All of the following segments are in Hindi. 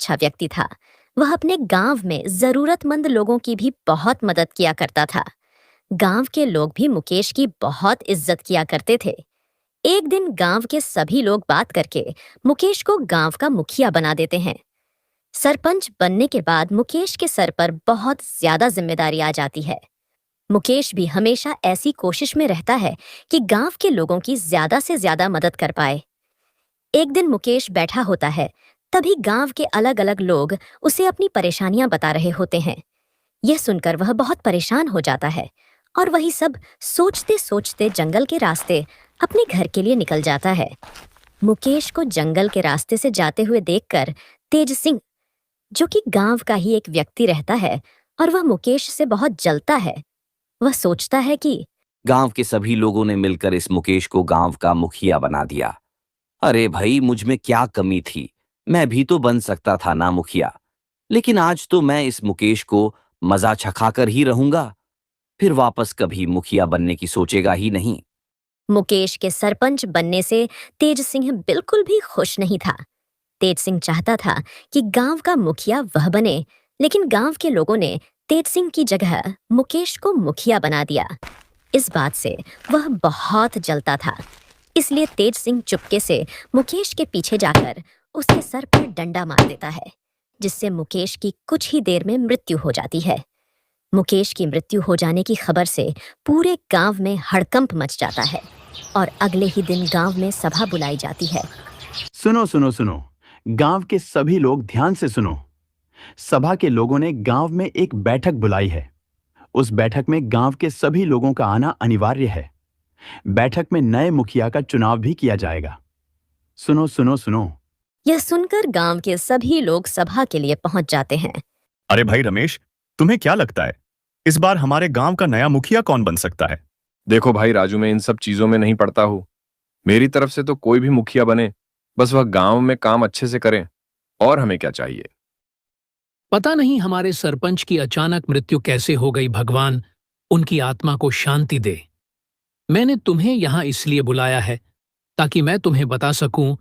अच्छा व्यक्ति था। वह अपने गांव में जरूरतमंद लोगों की भी बहुत मदद किया करता था। गांव के लोग भी मुकेश की बहुत इज्जत किया करते थे। एक दिन गांव के सभी लोग बात करके मुकेश को गांव का मुखिया बना देते हैं। सरपंच बनने के बाद मुकेश के सर पर बहुत ज्यादा जिम्मेदारी आ जाती है। मुकेश भी हमेशा ऐसी कोशिश में रहता है कि गांव के लोगों की ज्यादा से ज्यादा मदद कर पाए। एक दिन मुकेश बैठा होता है, तभी गांव के अलग अलग लोग उसे अपनी परेशानियां बता रहे होते हैं। यह सुनकर वह बहुत परेशान हो जाता है और वही सब सोचते सोचते जंगल के रास्ते अपने घर के लिए निकल जाता है। मुकेश को जंगल के रास्ते से जाते हुए देखकर तेज सिंह, जो कि गांव का ही एक व्यक्ति रहता है और वह मुकेश से बहुत जलता है, वह सोचता है कि गांव के सभी लोगों ने मिलकर इस मुकेश को गांव का मुखिया बना दिया। अरे भाई, मुझ में क्या कमी थी? मैं भी तो बन सकता था ना मुखिया। लेकिन आज तो मैं इस मुकेश को मजा चखाकर ही रहूंगा, फिर वापस कभी मुखिया बनने की सोचेगा ही नहीं। मुकेश के सरपंच बनने से तेज सिंह बिल्कुल भी खुश नहीं था। तेज सिंह चाहता था कि गांव का मुखिया वह बने, लेकिन गांव के लोगों ने तेज सिंह की जगह मुकेश को मुखिया बना दिया। इस बात से वह बहुत जलता था। इसलिए तेज सिंह चुपके से मुकेश के पीछे जाकर उसके सर पर डंडा मार देता है, जिससे मुकेश की कुछ ही देर में मृत्यु हो जाती है। मुकेश की मृत्यु हो जाने की खबर से पूरे गांव में हड़कंप मच जाता है और अगले ही दिन गांव में सभा बुलाई जाती है। सुनो सुनो सुनो, गांव के सभी लोग ध्यान से सुनो। सभा के लोगों ने गांव में एक बैठक बुलाई है। उस बैठक में गांव के सभी लोगों का आना अनिवार्य है। बैठक में नए मुखिया का चुनाव भी किया जाएगा। सुनो सुनो सुनो। यह सुनकर गांव के सभी लोग सभा के लिए पहुंच जाते हैं। अरे भाई रमेश, तुम्हें क्या लगता है इस बार हमारे गांव का नया मुखिया कौन बन सकता है? देखो भाई राजू, मैं इन सब चीजों में नहीं पड़ता हूँ। मेरी तरफ से तो कोई भी मुखिया बने, बस वह गांव में काम अच्छे से करें, और हमें क्या चाहिए। पता नहीं हमारे सरपंच की अचानक मृत्यु कैसे हो गई। भगवान उनकी आत्मा को शांति दे। मैंने तुम्हें यहां इसलिए बुलाया है ताकि मैं तुम्हें बता सकूं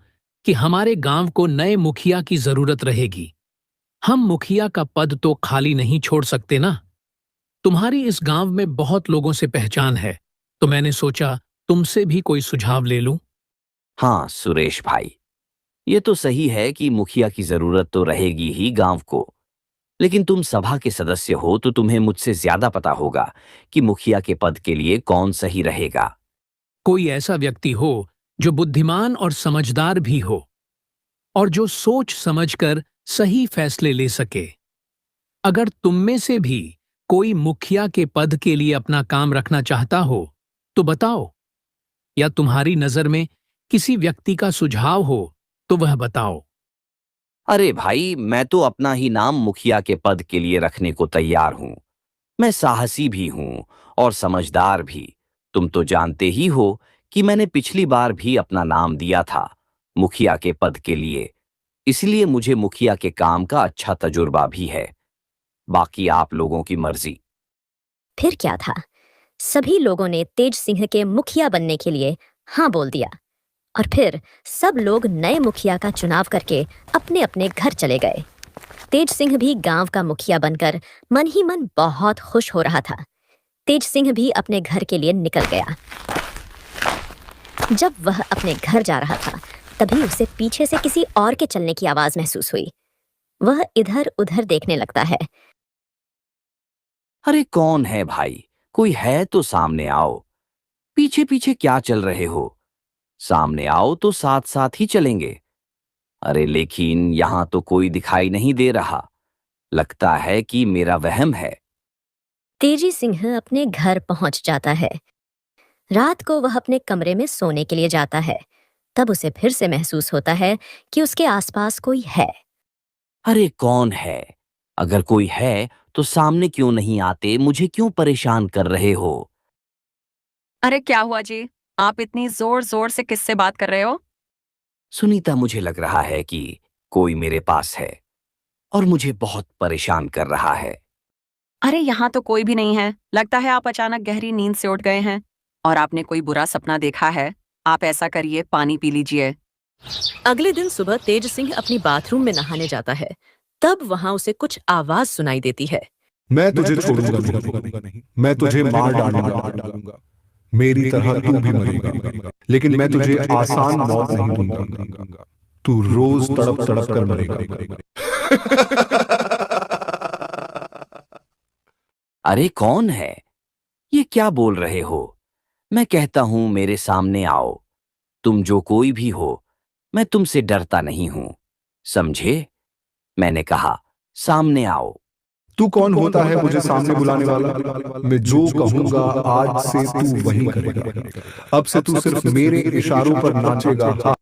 कि हमारे गांव को नए मुखिया की जरूरत रहेगी। हम मुखिया का पद तो खाली नहीं छोड़ सकते ना। तुम्हारी इस गांव में बहुत लोगों से पहचान है, तो मैंने सोचा तुमसे भी कोई सुझाव ले लूं। हाँ सुरेश भाई, ये तो सही है कि मुखिया की जरूरत तो रहेगी ही गांव को। लेकिन तुम सभा के सदस्य हो तो तुम्हें मुझसे ज्यादा पता होगा कि मुखिया के पद के लिए कौन सही रहेगा। कोई ऐसा व्यक्ति हो जो बुद्धिमान और समझदार भी हो और जो सोच समझकर सही फैसले ले सके। अगर तुम में से भी कोई मुखिया के पद के लिए अपना काम रखना चाहता हो तो बताओ, या तुम्हारी नजर में किसी व्यक्ति का सुझाव हो तो वह बताओ। अरे भाई, मैं तो अपना ही नाम मुखिया के पद के लिए रखने को तैयार हूं। मैं साहसी भी हूं और समझदार भी। तुम तो जानते ही हो कि मैंने पिछली बार भी अपना नाम दिया था मुखिया के पद के लिए। इसलिए मुझे मुखिया के काम का अच्छा तजुर्बा भी है। बाकी आप लोगों की मर्जी। फिर क्या था, सभी लोगों ने तेज सिंह के मुखिया बनने के लिए हाँ बोल दिया और फिर सब लोग नए मुखिया का चुनाव करके अपने अपने घर चले गए। तेज सिंह भी गांव का मुखिया बनकर मन ही मन बहुत खुश हो रहा था। तेज सिंह भी अपने घर के लिए निकल गया। जब वह अपने घर जा रहा था, तभी उसे पीछे से किसी और के चलने की आवाज महसूस हुई। वह इधर उधर देखने लगता है। अरे कौन है भाई? कोई है तो सामने आओ। पीछे पीछे क्या चल रहे हो? सामने आओ तो साथ साथ ही चलेंगे। अरे लेकिन यहां तो कोई दिखाई नहीं दे रहा। लगता है कि मेरा वहम है। तेजी सिंह अपने घर पहुंच जाता है। रात को वह अपने कमरे में सोने के लिए जाता है। तब उसे फिर से महसूस होता है कि उसके आसपास कोई है। अरे कौन है? अगर कोई है तो सामने क्यों नहीं आते? मुझे क्यों परेशान कर रहे हो? अरे क्या हुआ जी? आप इतनी जोर जोर से किससे बात कर रहे हो? सुनीता, मुझे लग रहा है कि कोई मेरे पास है और मुझे बहुत परेशान कर रहा है। अरे यहाँ तो कोई भी नहीं है। लगता है आप अचानक गहरी नींद से उठ गए हैं और आपने कोई बुरा सपना देखा है। आप ऐसा करिए, पानी पी लीजिए। अगले दिन सुबह तेज सिंह अपनी बाथरूम में नहाने जाता है। तब वहां उसे कुछ आवाज सुनाई देती है। मैं तुझे छोड़ूंगा नहीं, मैं तुझे मार डालूंगा, मेरी तरह तू भी मरेगा, लेकिन मैं तुझे आसान मौत नहीं दूंगा, तू रोज तड़प तड़प कर मरेगा। अरे कौन है? ये क्या बोल रहे हो? मैं कहता हूं मेरे सामने आओ। तुम जो कोई भी हो, मैं तुमसे डरता नहीं हूं, समझे? मैंने कहा सामने आओ। तू कौन होता है मुझे सामने बुलाने वाला? मैं जो कहूंगा आज से तू वही करेगा। अब से तू सिर्फ मेरे इशारों पर नाचेगा।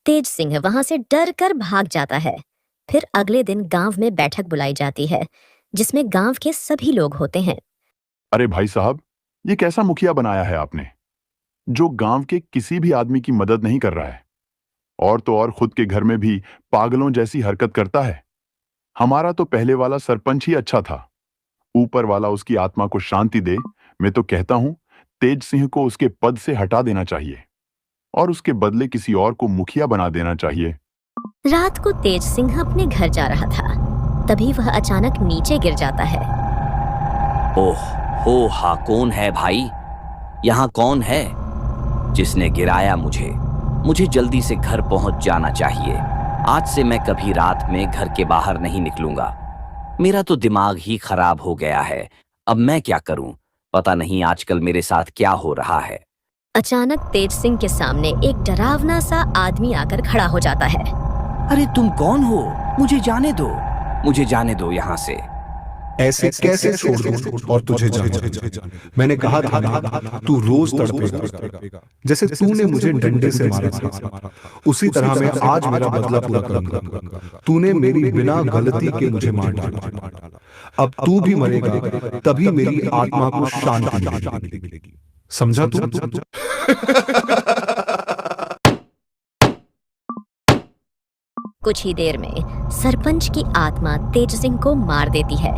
तेज सिंह वहां से डर कर भाग जाता है। फिर अगले दिन गांव में बैठक बुलाई जाती है, जिसमें गांव के सभी लोग होते हैं। अरे भाई साहब, ये कैसा मुखिया बनाया है आपने, जो गांव के किसी भी आदमी की मदद नहीं कर रहा है, और तो और खुद के घर में भी पागलों जैसी हरकत करता है। हमारा तो पहले वाला सरपंच ही अच्छा था। ऊपर वाला उसकी आत्मा को शांति दे। मैं तो कहता हूं तेज सिंह को उसके पद से हटा देना चाहिए और उसके बदले किसी और को मुखिया बना देना चाहिए। रात को तेज सिंह अपने घर जा रहा था, तभी वह अचानक नीचे गिर जाता है। ओह हो हा, कौन है भाई? यहाँ कौन है जिसने गिराया मुझे? मुझे जल्दी से घर पहुंच जाना चाहिए। आज से मैं कभी रात में घर के बाहर नहीं निकलूंगा। मेरा तो दिमाग ही खराब हो गया है। अब मैं क्या करूं? पता नहीं आजकल मेरे साथ क्या हो रहा है। अचानक तेज सिंह के सामने एक डरावना सा आदमी आकर खड़ा हो जाता है। अरे तुम कौन हो? मुझे जाने दो, मुझे जाने दो यहाँ से। ऐसे कैसे छोड़ दूं और तुझे जाने? मैंने कहा था ना, तू रोज तड़पेगा। जैसे तूने मुझे डंडे से मारा था, उसी तरह मैं आज मेरा बदला पूरा करूंगा। तूने मेरी बिना गलती के मुझे मार डाला। अब तू भी मरेगा, तभी मेरी आत्मा को शांति मिलेगी। समझा तू? कुछ ही देर में सरपंच की आत्मा तेज सिंह को मार देती है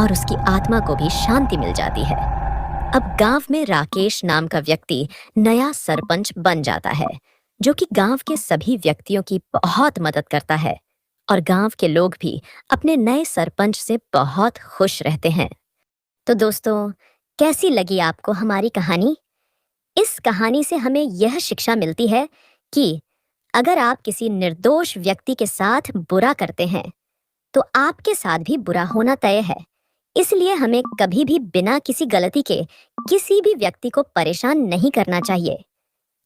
और उसकी आत्मा को भी शांति मिल जाती है। अब गांव में राकेश नाम का व्यक्ति नया सरपंच बन जाता है, जो कि गांव के सभी व्यक्तियों की बहुत मदद करता है और गांव के लोग भी अपने नए सरपंच से बहुत खुश रहते हैं। तो दोस्तों, कैसी लगी आपको हमारी कहानी? इस कहानी से हमें यह शिक्षा मिलती है कि अगर आप किसी निर्दोष व्यक्ति के साथ बुरा करते हैं, तो आपके साथ भी बुरा होना तय है। इसलिए हमें कभी भी बिना किसी गलती के किसी भी व्यक्ति को परेशान नहीं करना चाहिए।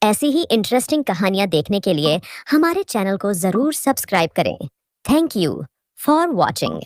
ऐसी ही इंटरेस्टिंग कहानियां देखने के लिए हमारे चैनल को जरूर सब्सक्राइब करें। Thank you for watching.